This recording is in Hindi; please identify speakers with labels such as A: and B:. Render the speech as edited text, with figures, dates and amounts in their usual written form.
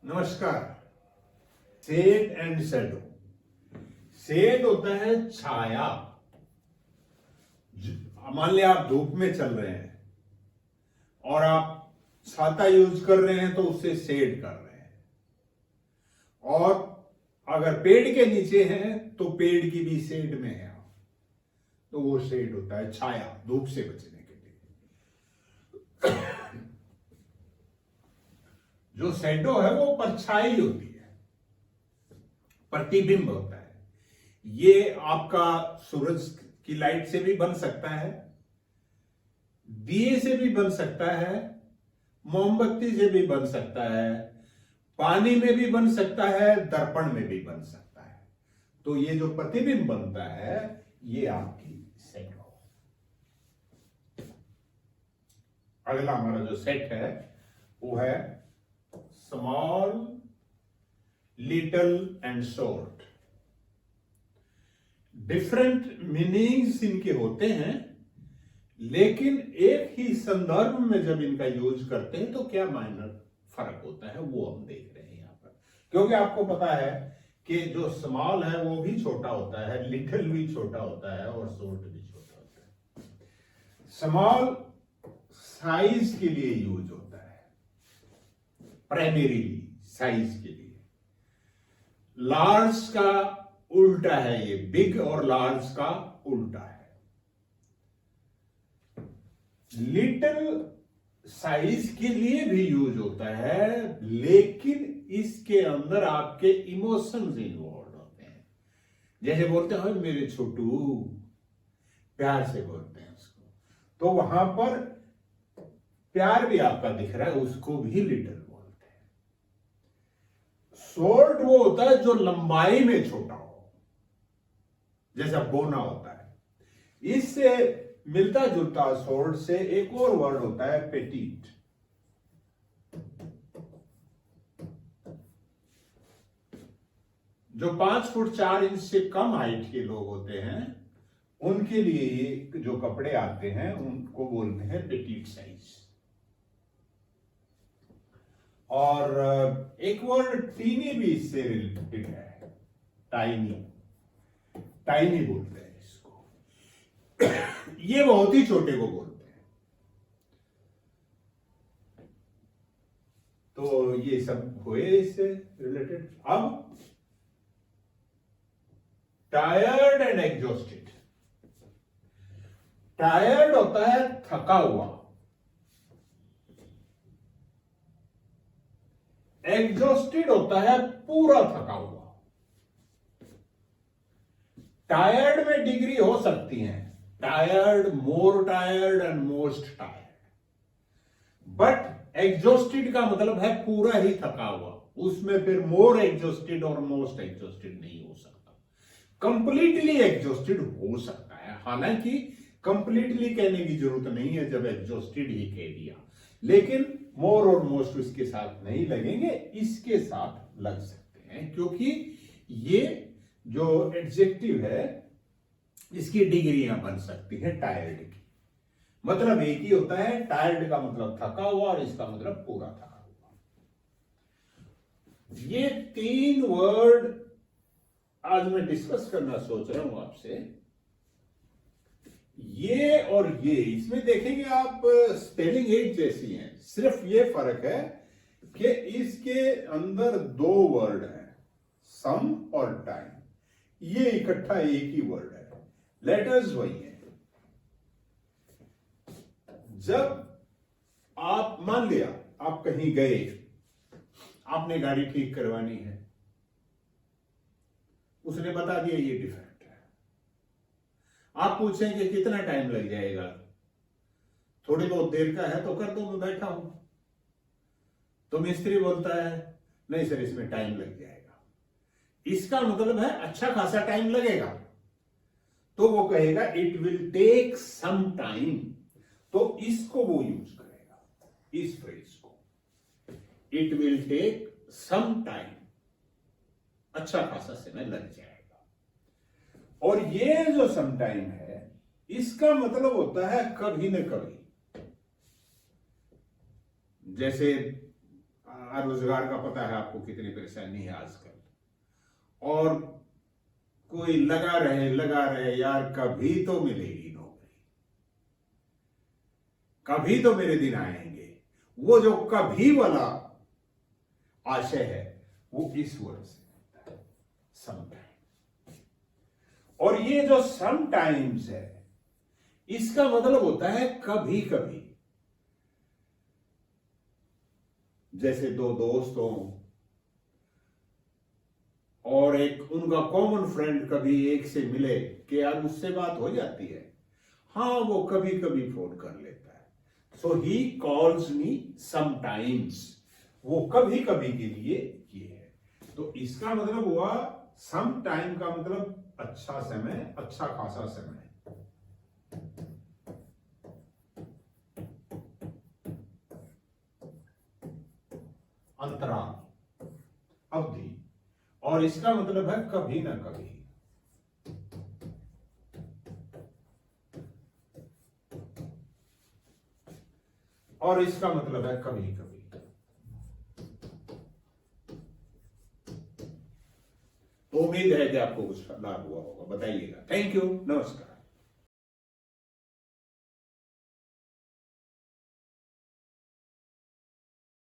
A: नमस्कार। Shade and shadow. शेड होता है छाया। मान लिया आप धूप में चल रहे हैं और आप छाता यूज कर रहे हैं तो उससे शेड कर रहे हैं, और अगर पेड़ के नीचे हैं तो पेड़ की भी शेड में है आप, तो वो शेड होता है छाया, धूप से बचने के लिए। जो शैडो है वो परछाई होती है, प्रतिबिंब होता है। ये आपका सूरज की लाइट से भी बन सकता है, दिए से भी बन सकता है, मोमबत्ती से भी बन सकता है, पानी में भी बन सकता है, दर्पण में भी बन सकता है। तो ये जो प्रतिबिंब बनता है ये आपकी शैडो। अगला हमारा जो सेट है वो है small, little and short. Different meanings इनके होते हैं, लेकिन एक ही संदर्भ में जब इनका यूज करते हैं तो क्या माइनर फर्क होता है वो हम देख रहे हैं यहां पर। क्योंकि आपको पता है कि जो स्मॉल है वो भी छोटा होता है, लिटिल भी छोटा होता है और शॉर्ट भी छोटा होता है। स्मॉल साइज के लिए यूज होता है, प्राइमरी साइज के लिए। लार्ज का उल्टा है, ये बिग और लार्ज का उल्टा है। लिटिल साइज के लिए भी यूज होता है, लेकिन इसके अंदर आपके इमोशंस इन्वॉल्व होते हैं। जैसे बोलते हैं मेरे छोटू, प्यार से बोलते हैं उसको, तो वहां पर प्यार भी आपका दिख रहा है, उसको भी लिटिल बोलते हैं। शॉर्ट वो होता है जो लंबाई में छोटा हो, जैसा बोना होता है। इससे मिलता जुलता शॉर्ट से एक और वर्ड होता है पेटीट। जो 5 फुट 4 इंच से कम हाइट के लोग होते हैं उनके लिए जो कपड़े आते हैं उनको बोलते हैं पेटीट साइज। और एक वर्ड टीनी भी इससे रिलेटेड है, टाइनी। टाइनी बोलते हैं इसको। ये बहुत ही छोटे को बोलते हैं। तो ये सब हुए इससे रिलेटेड। अब टायर्ड एंड एग्जॉस्टेड। टायर्ड होता है थका हुआ, एग्जॉस्टेड होता है पूरा थका हुआ। टायर्ड में डिग्री हो सकती है, tired, more tired and most tired. But exhausted का मतलब है पूरा ही थका हुआ, उसमें फिर मोर एग्जॉस्टेड और मोस्ट एग्जॉस्टेड नहीं हो सकता। कंप्लीटली एग्जॉस्टेड हो सकता है, हालांकि कंप्लीटली कहने की जरूरत नहीं है जब एग्जॉस्टेड ही कह दिया, लेकिन मोर और मोस्ट इसके साथ नहीं लगेंगे, इसके साथ लग सकते हैं, क्योंकि ये जो एडजेक्टिव है इसकी डिग्रियां बन सकती हैं टायर्ड की। मतलब एक ही होता है, टायर्ड का मतलब थका हुआ और इसका मतलब पूरा थका हुआ। ये 3 वर्ड आज मैं डिस्कस करना सोच रहा हूं आपसे। ये और ये, इसमें देखेंगे आप स्पेलिंग एक जैसी है, सिर्फ ये फर्क है कि इसके अंदर 2 वर्ड हैं, सम और टाइम। ये इकट्ठा एक ही वर्ड है, लेटर्स वही है। जब आप मान लिया आप कहीं गए, आपने गाड़ी ठीक करवानी है, उसने बता दिया ये डिफेक्ट है। आप पूछेंगे कितना टाइम लग जाएगा, थोड़ी बहुत देर का है तो कर दो, मैं बैठा हूं। तो मिस्त्री बोलता है नहीं सर इसमें टाइम लग जाएगा। इसका मतलब है अच्छा खासा टाइम लगेगा, तो वो कहेगा it will take some time. तो इसको वो यूज करेगा, इस फ्रेज को, it will take some time, अच्छा खासा समय लग जाएगा। और ये जो सम टाइम है इसका मतलब होता है कभी न कभी। जैसे रोजगार का पता है आपको कितनी परेशानी है आजकल, और कोई लगा रहे यार कभी तो मिलेगी नौकरी, कभी तो मेरे दिन आएंगे। वो जो कभी वाला आशय है वो इस वर्ड से मिलता है, समटाइम। और ये जो समटाइम्स है इसका मतलब होता है कभी कभी। जैसे दो दोस्त हों और एक उनका कॉमन फ्रेंड कभी एक से मिले कि यार उससे बात हो जाती है, हाँ वो कभी कभी फोन कर लेता है, सो ही कॉल्स मी समटाइम्स, वो कभी कभी के लिए ये है। तो इसका मतलब हुआ सम टाइम का मतलब अच्छा समय, अच्छा खासा समय, अंतराल, अवधि। और इसका मतलब है कभी ना कभी। और इसका मतलब है कभी कभी। तो उम्मीद है कि आपको कुछ लाभ हुआ होगा, बताइएगा। थैंक यू, नमस्कार।